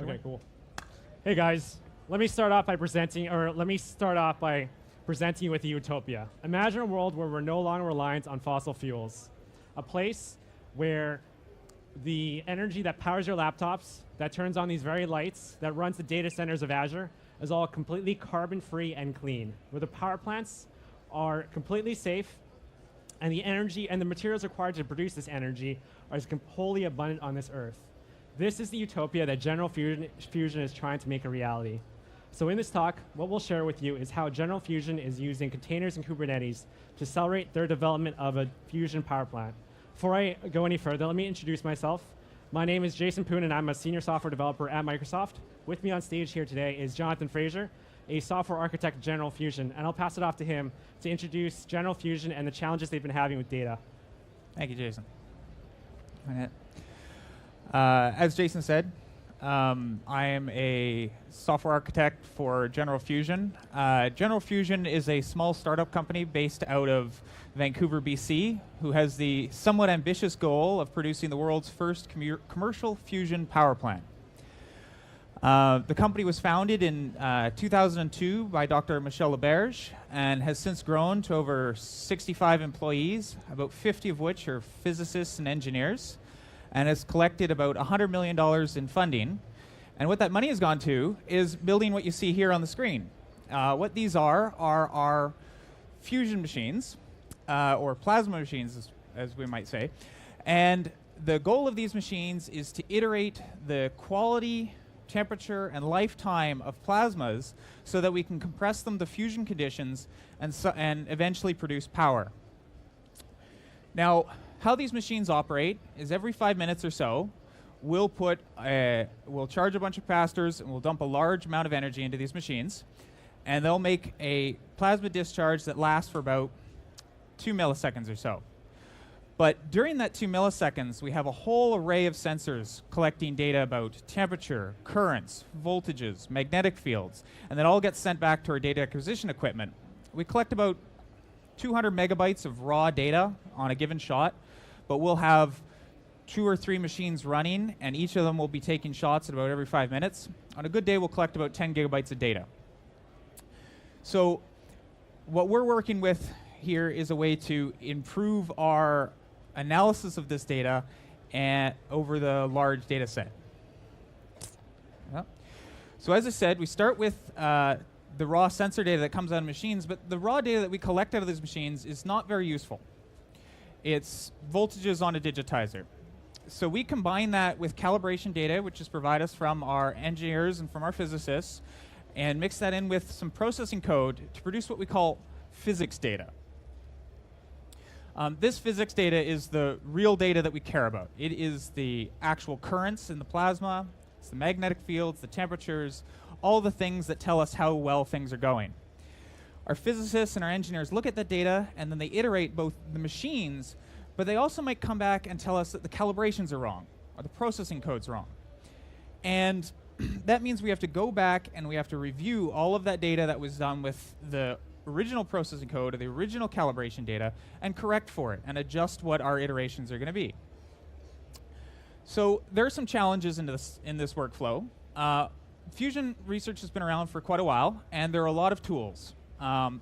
Okay, cool. Hey guys, let me start off by presenting you with a utopia. Imagine a world where we're no longer reliant on fossil fuels. A place where the energy that powers your laptops, that turns on these very lights, that runs the data centers of Azure, is all completely carbon-free and clean. Where the power plants are completely safe, and the energy and the materials required to produce this energy are wholly abundant on this Earth. This is the utopia that General Fusion is trying to make a reality. So in this talk, what we'll share with you is how General Fusion is using containers and Kubernetes to accelerate their development of a fusion power plant. Before I go any further, let me introduce myself. My name is Jason Poon, and I'm a senior software developer at Microsoft. With me on stage here today is Jonathan Fraser, a software architect at General Fusion, and I'll pass it off to him to introduce General Fusion and the challenges they've been having with data. Thank you, Jason. As Jason said, I am a software architect for General Fusion. General Fusion is a small startup company based out of Vancouver, BC, who has the somewhat ambitious goal of producing the world's first commercial fusion power plant. The company was founded in 2002 by Dr. Michel Laberge and has since grown to over 65 employees, about 50 of which are physicists and engineers, and has collected about $100 million in funding. And what that money has gone to is building what you see here on the screen. What these are our fusion machines, or plasma machines, as we might say. And the goal of these machines is to iterate the quality, temperature, and lifetime of plasmas so that we can compress them to fusion conditions and eventually produce power. Now, how these machines operate is every 5 minutes or so, we'll charge a bunch of capacitors and we'll dump a large amount of energy into these machines, and they'll make a plasma discharge that lasts for about 2 milliseconds or so. But during that 2 milliseconds, we have a whole array of sensors collecting data about temperature, currents, voltages, magnetic fields, and that all gets sent back to our data acquisition equipment. We collect about 200 megabytes of raw data on a given shot, but we'll have 2 or 3 machines running, and each of them will be taking shots at about every 5 minutes. On a good day, we'll collect about 10 gigabytes of data. So what we're working with here is a way to improve our analysis of this data over the large data set. Yep. So as I said, we start with the raw sensor data that comes out of machines, but the raw data that we collect out of these machines is not very useful. It's voltages on a digitizer. So we combine that with calibration data, which is provided us from our engineers and from our physicists, and mix that in with some processing code to produce what we call physics data. This physics data is the real data that we care about. It is the actual currents in the plasma, it's the magnetic fields, the temperatures, all the things that tell us how well things are going. Our physicists and our engineers look at that data, and then they iterate both the machines, but they also might come back and tell us that the calibrations are wrong, or the processing code's wrong. And that means we have to go back and we have to review all of that data that was done with the original processing code or the original calibration data and correct for it and adjust what our iterations are going to be. So there are some challenges in this workflow. Fusion research has been around for quite a while, and there are a lot of tools.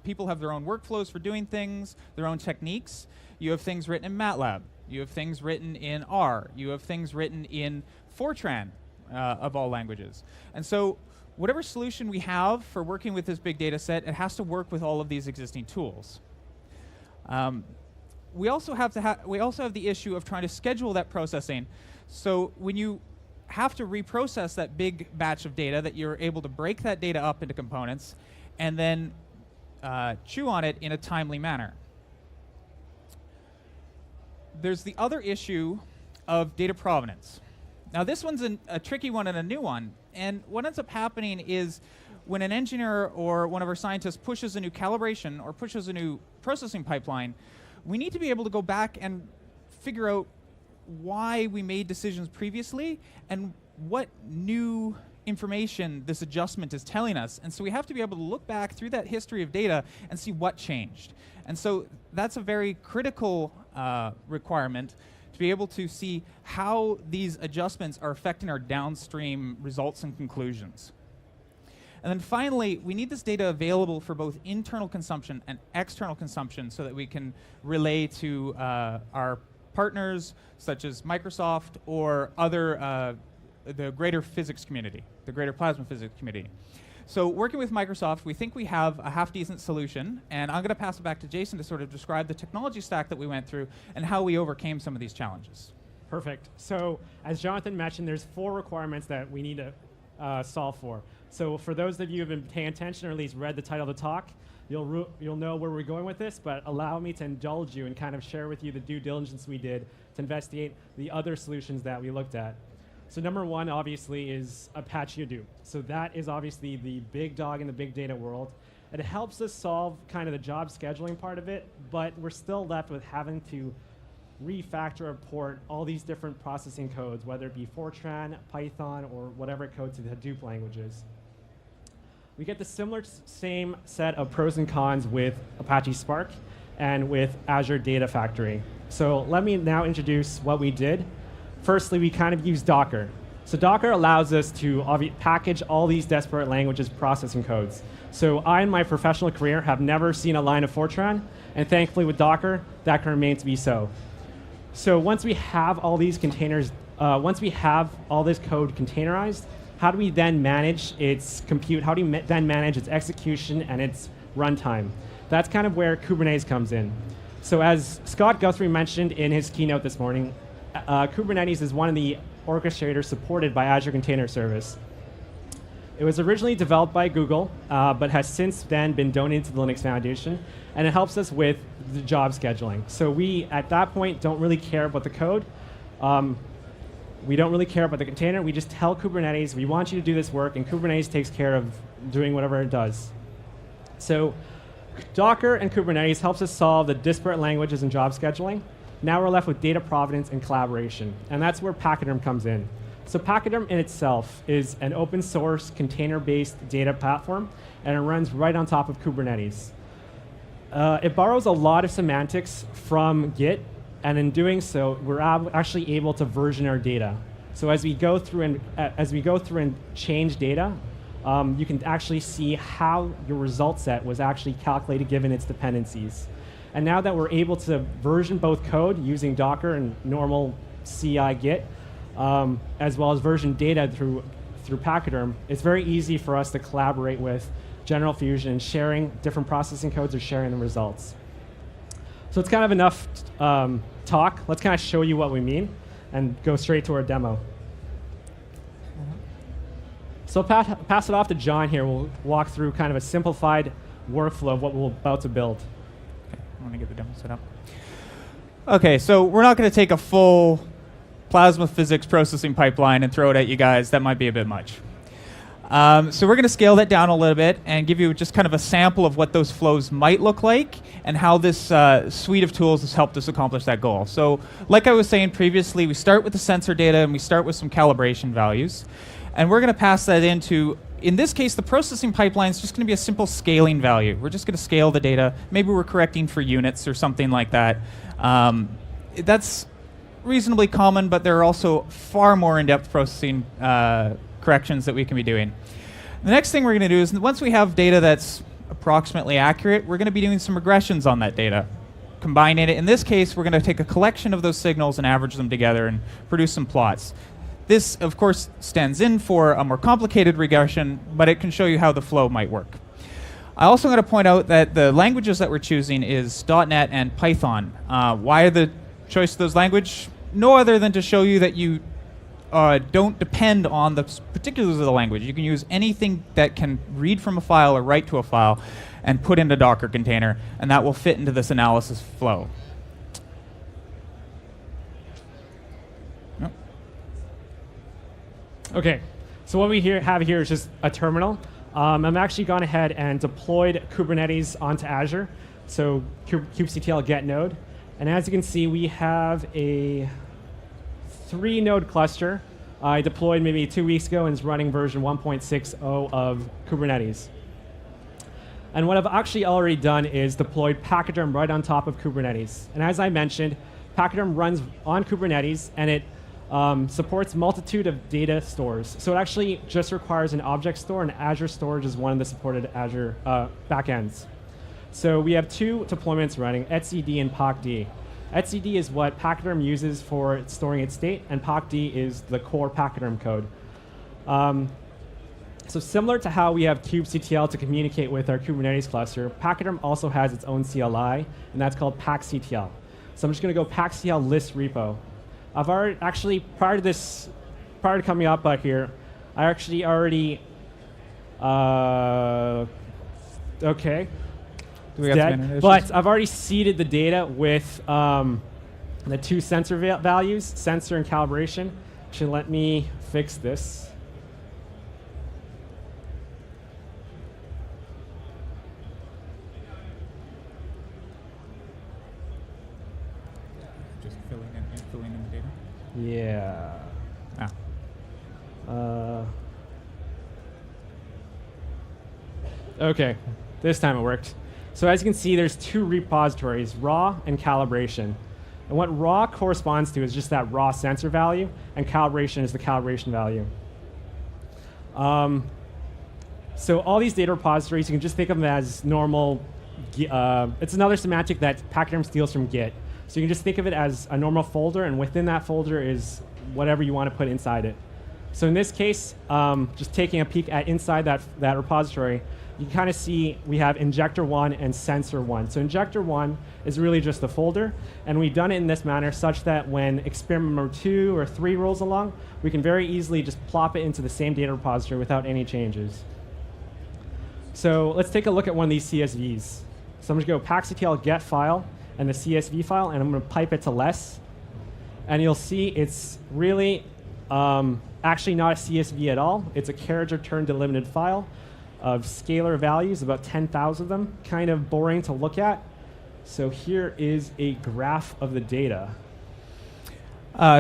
People have their own workflows for doing things, their own techniques. You have things written in MATLAB. You have things written in R. You have things written in Fortran, of all languages. And so whatever solution we have for working with this big data set, it has to work with all of these existing tools. We also have the issue of trying to schedule that processing. So when you have to reprocess that big batch of data, that you're able to break that data up into components and then chew on it in a timely manner. There's the other issue of data provenance. Now this one's a tricky one and a new one. And what ends up happening is when an engineer or one of our scientists pushes a new calibration or pushes a new processing pipeline, we need to be able to go back and figure out why we made decisions previously and what new information this adjustment is telling us. And so we have to be able to look back through that history of data and see what changed. And so that's a very critical requirement to be able to see how these adjustments are affecting our downstream results and conclusions. And then finally, we need this data available for both internal consumption and external consumption so that we can relay to our partners, such as Microsoft or other, the greater physics community, the greater plasma physics community. So working with Microsoft, we think we have a half-decent solution, and I'm going to pass it back to Jason to sort of describe the technology stack that we went through and how we overcame some of these challenges. Perfect. So as Jonathan mentioned, there's 4 requirements that we need to solve for. So for those of you who have been paying attention or at least read the title of the talk, you'll know where we're going with this, but allow me to indulge you and kind of share with you the due diligence we did to investigate the other solutions that we looked at. So number 1, obviously, is Apache Hadoop. So that is obviously the big dog in the big data world. It helps us solve kind of the job scheduling part of it, but we're still left with having to refactor or port all these different processing codes, whether it be Fortran, Python, or whatever code to the Hadoop languages. We get the same set of pros and cons with Apache Spark and with Azure Data Factory. So let me now introduce what we did. Firstly, we kind of use Docker. So Docker allows us to package all these disparate languages processing codes. So I, in my professional career, have never seen a line of Fortran, and thankfully with Docker, that can remain to be so. So once we have all these containers, once we have all this code containerized, how do we then manage its compute? How do we then manage its execution and its runtime? That's kind of where Kubernetes comes in. So as Scott Guthrie mentioned in his keynote this morning, Kubernetes is one of the orchestrators supported by Azure Container Service. It was originally developed by Google, but has since then been donated to the Linux Foundation, and it helps us with the job scheduling. So we, at that point, don't really care about the code. We don't really care about the container. We just tell Kubernetes, we want you to do this work, and Kubernetes takes care of doing whatever it does. So Docker and Kubernetes helps us solve the disparate languages and job scheduling. Now we're left with data provenance and collaboration, and that's where Pachyderm comes in. So Pachyderm in itself is an open source container-based data platform, and it runs right on top of Kubernetes. It borrows a lot of semantics from Git, and in doing so, we're actually able to version our data. So as we go through and change data, you can actually see how your result set was actually calculated given its dependencies. And now that we're able to version both code using Docker and normal CI Git, as well as version data through Pachyderm, it's very easy for us to collaborate with General Fusion and sharing different processing codes or sharing the results. So it's kind of enough talk. Let's kind of show you what we mean and go straight to our demo. So I'll pass it off to John here. We'll walk through kind of a simplified workflow of what we're about to build. Okay, I want to get the demo set up. Okay, so we're not going to take a full plasma physics processing pipeline and throw it at you guys. That might be a bit much. So we're going to scale that down a little bit and give you just kind of a sample of what those flows might look like and how this suite of tools has helped us accomplish that goal. So like I was saying previously, we start with the sensor data and we start with some calibration values. And we're going to pass that into, in this case, the processing pipeline is just going to be a simple scaling value. We're just going to scale the data. Maybe we're correcting for units or something like that. That's reasonably common, but there are also far more in-depth processing corrections that we can be doing. The next thing we're going to do is, once we have data that's approximately accurate, we're going to be doing some regressions on that data. Combining it. In this case, we're going to take a collection of those signals and average them together and produce some plots. This, of course, stands in for a more complicated regression, but it can show you how the flow might work. I also want to point out that the languages that we're choosing is .NET and Python. Why the choice of those languages? No other than to show you that you don't depend on the particulars of the language. You can use anything that can read from a file or write to a file and put into a Docker container, and that will fit into this analysis flow. Okay, so what we have here is just a terminal. I'm actually gone ahead and deployed Kubernetes onto Azure, so kubectl get node. And as you can see, we have a 3-node cluster I deployed maybe 2 weeks ago and is running version 1.60 of Kubernetes. And what I've actually already done is deployed Pachyderm right on top of Kubernetes. And as I mentioned, Pachyderm runs on Kubernetes, and it supports multitude of data stores. So it actually just requires an object store, and Azure Storage is one of the supported Azure backends. So we have two deployments running, etcd and pocd. etcd is what Pachyderm uses for storing its state, and pocd is the core Pachyderm code. So similar to how we have kubectl to communicate with our Kubernetes cluster, Pachyderm also has its own CLI, and that's called packtl. So I'm just going to go packtl list repo. I've already, actually, prior to coming up here, I actually already, okay, it's dead. But I've already seeded the data with the two sensor values, sensor and calibration. Actually, let me fix this. Yeah. Okay, this time it worked. So as you can see, there's two repositories, raw and calibration. And what raw corresponds to is just that raw sensor value, and calibration is the calibration value. So all these data repositories, you can just think of them as normal. It's another semantic that Pachyderm steals from Git. So you can just think of it as a normal folder, and within that folder is whatever you want to put inside it. So in this case, just taking a peek at inside that repository, you can kind of see we have injector1 and sensor1. So injector1 is really just the folder, and we've done it in this manner such that when experiment number 2 or 3 rolls along, we can very easily just plop it into the same data repository without any changes. So let's take a look at one of these CSVs. So I'm going to go packtl get file and the CSV file, and I'm going to pipe it to less. And you'll see it's really actually not a CSV at all. It's a carriage return delimited file of scalar values, about 10,000 of them, kind of boring to look at. So here is a graph of the data.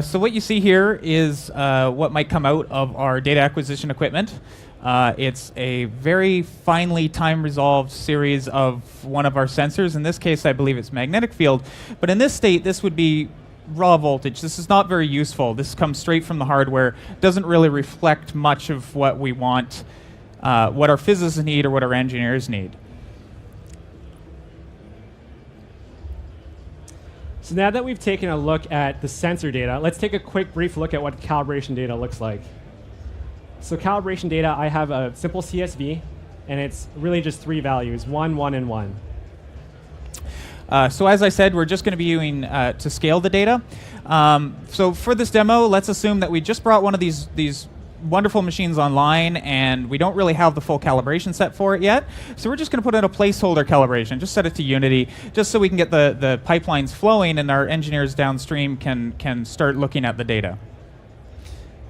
So what you see here is what might come out of our data acquisition equipment. It's a very finely time-resolved series of one of our sensors. In this case, I believe it's magnetic field. But in this state, this would be raw voltage. This is not very useful. This comes straight from the hardware. Doesn't really reflect much of what we want, what our physicists need or what our engineers need. So now that we've taken a look at the sensor data, let's take a quick brief look at what calibration data looks like. So calibration data, I have a simple CSV, and it's really just 3 values, 1, 1, and 1. So as I said, we're just going to be using to scale the data. So for this demo, let's assume that we just brought one of these wonderful machines online, and we don't really have the full calibration set for it yet. So we're just going to put in a placeholder calibration, just set it to Unity, just so we can get the pipelines flowing, and our engineers downstream can start looking at the data.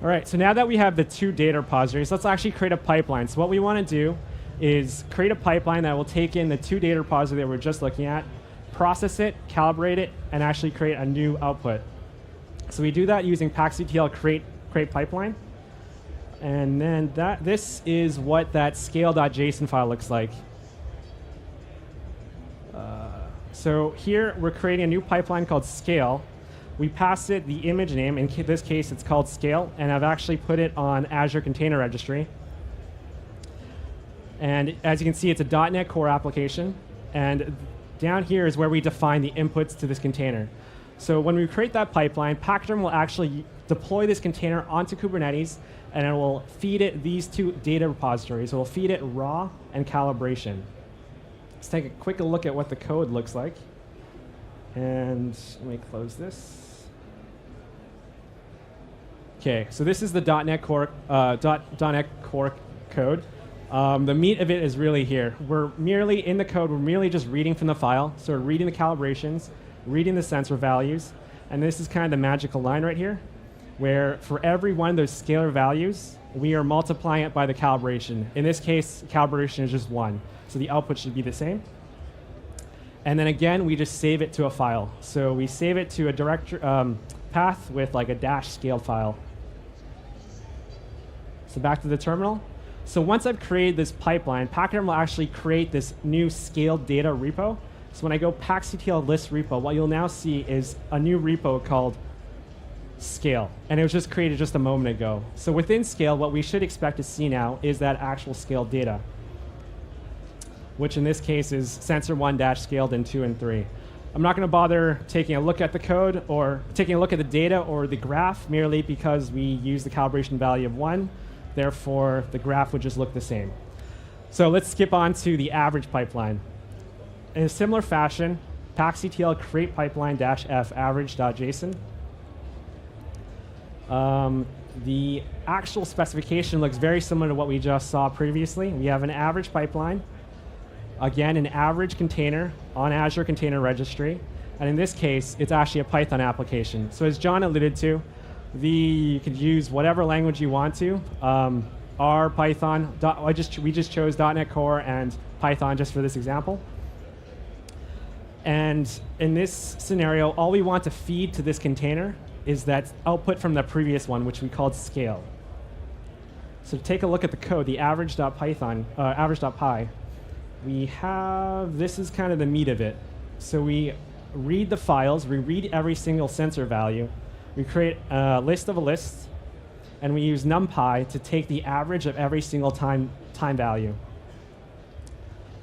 All right, so now that we have the 2 data repositories, let's actually create a pipeline. So what we want to do is create a pipeline that will take in the 2 data repositories that we're just looking at, process it, calibrate it, and actually create a new output. So we do that using packtl create pipeline. And then this is what that scale.json file looks like. So here we're creating a new pipeline called scale. We pass it the image name. In this case, it's called scale, and I've actually put it on Azure Container Registry. And as you can see, it's a .NET Core application. And down here is where we define the inputs to this container. So when we create that pipeline, Pachyderm will actually deploy this container onto Kubernetes, and it will feed it these 2 data repositories. It will feed it raw and calibration. Let's take a quick look at what the code looks like. And let me close this. Okay, so this is the .NET Core code. The meat of it is really here. We're merely in the code. We're merely just reading from the file. So we're reading the calibrations, reading the sensor values, and this is kind of the magical line right here, where for every one of those scalar values, we are multiplying it by the calibration. In this case, calibration is just 1, so the output should be the same. And then again, we just save it to a file. So we save it to a direct path with like a -scaled file. So back to the terminal. So once I've created this pipeline, Pachyderm will actually create this new scaled data repo So when I go packctl list repo, what you'll now see is a new repo called scale. And it was just created just a moment ago. So within scale, what we should expect to see now is that actual scale data, which in this case is sensor1 scaled in 2 and 3. I'm not going to bother taking a look at the code or taking a look at the data or the graph merely because we use the calibration value of 1. Therefore, the graph would just look the same. So let's skip on to the average pipeline. In a similar fashion, packctl create pipeline -f average.json. The actual specification looks very similar to what we just saw previously. We have an average pipeline. Again, an average container on Azure Container Registry. And in this case, it's actually a Python application. So as John alluded to, you could use whatever language you want to. R, Python, we just chose .NET Core and Python just for this example. And in this scenario, all we want to feed to this container is that output from the previous one, which we called scale. So to take a look at the code, the average.python, average.py, we have, this is kind of the meat of it. So we read the files, we read every single sensor value, we create a list of a list, and we use numpy to take the average of every single time value.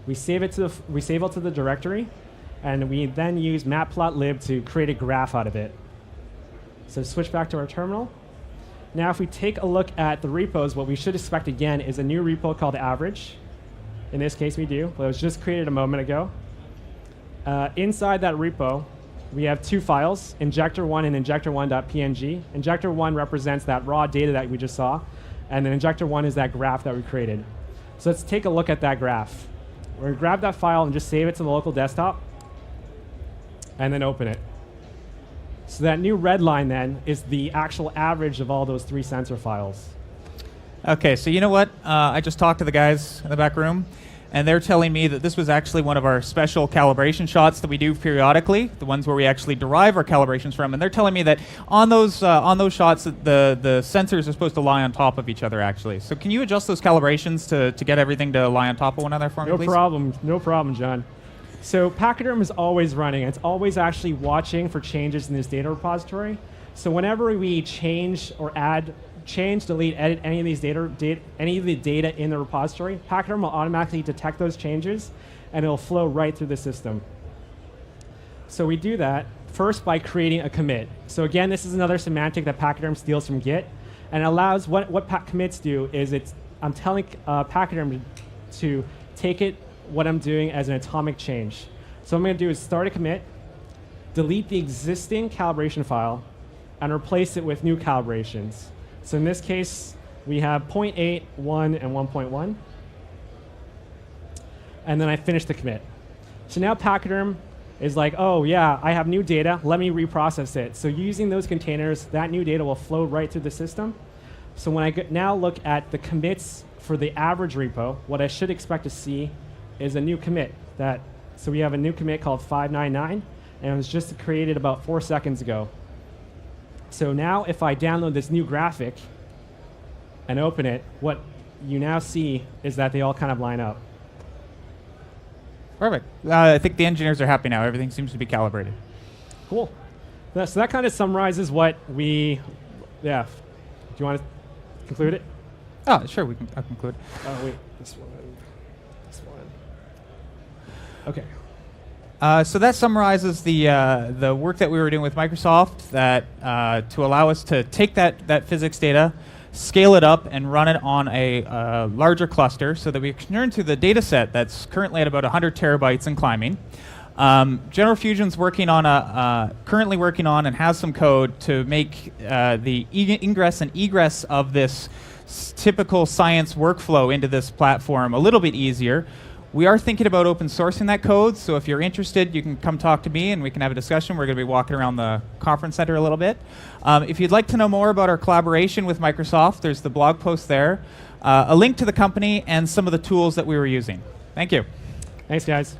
We save it to the directory, and we then use matplotlib to create a graph out of it. So switch back to our terminal. Now if we take a look at the repos, what we should expect again is a new repo called average. In this case we do, but it was just created a moment ago. Inside that repo, we have two files, injector1 and injector1.png. Injector1 represents that raw data that we just saw, and then injector1 is that graph that we created. So let's take a look at that graph. We're going to grab that file and just save it to the local desktop, and then open it. So that new red line then is the actual average of all those 3 sensor files. Okay, so you know what? I just talked to the guys in the back room, and they're telling me that this was actually one of our special calibration shots that we do periodically, the ones where we actually derive our calibrations from. And they're telling me that on those shots, the sensors are supposed to lie on top of each other, actually. So can you adjust those calibrations to get everything to lie on top of one another for me, please? No problem, John. So Pachyderm is always running. It's always actually watching for changes in this data repository. So whenever we change or add, delete, edit any of these any of the data in the repository, Pachyderm will automatically detect those changes, and it'll flow right through the system. So we do that first by creating a commit. So again, this is another semantic that Pachyderm steals from Git, and it allows what commits do is I'm telling Pachyderm to take what I'm doing as an atomic change. So what I'm going to do is start a commit, delete the existing calibration file, and replace it with new calibrations. So in this case, we have 0.8, 1, and 1.1. And then I finish the commit. So now Pachyderm is like, oh yeah, I have new data, let me reprocess it. So using those containers, that new data will flow right through the system. So when I now look at the commits for the average repo, what I should expect to see is a new commit. So we have a new commit called 599, and it was just created about 4 seconds ago. So now if I download this new graphic and open it, what you now see is that they all kind of line up. Perfect. I think the engineers are happy now. Everything seems to be calibrated. Cool. So that kind of summarizes what we, yeah. Do you want to conclude it? Oh, sure, we can conclude. Oh, wait, this one. Okay. So that summarizes the work that we were doing with Microsoft to allow us to take that physics data, scale it up, and run it on a larger cluster so that we can turn to the data set that's currently at about 100 terabytes and climbing. General Fusion's currently working on and has some code to make the ingress and egress of this typical science workflow into this platform a little bit easier. We are thinking about open sourcing that code, so if you're interested, you can come talk to me and we can have a discussion. We're going to be walking around the conference center a little bit. If you'd like to know more about our collaboration with Microsoft, there's the blog post there, a link to the company, and some of the tools that we were using. Thank you. Thanks, guys.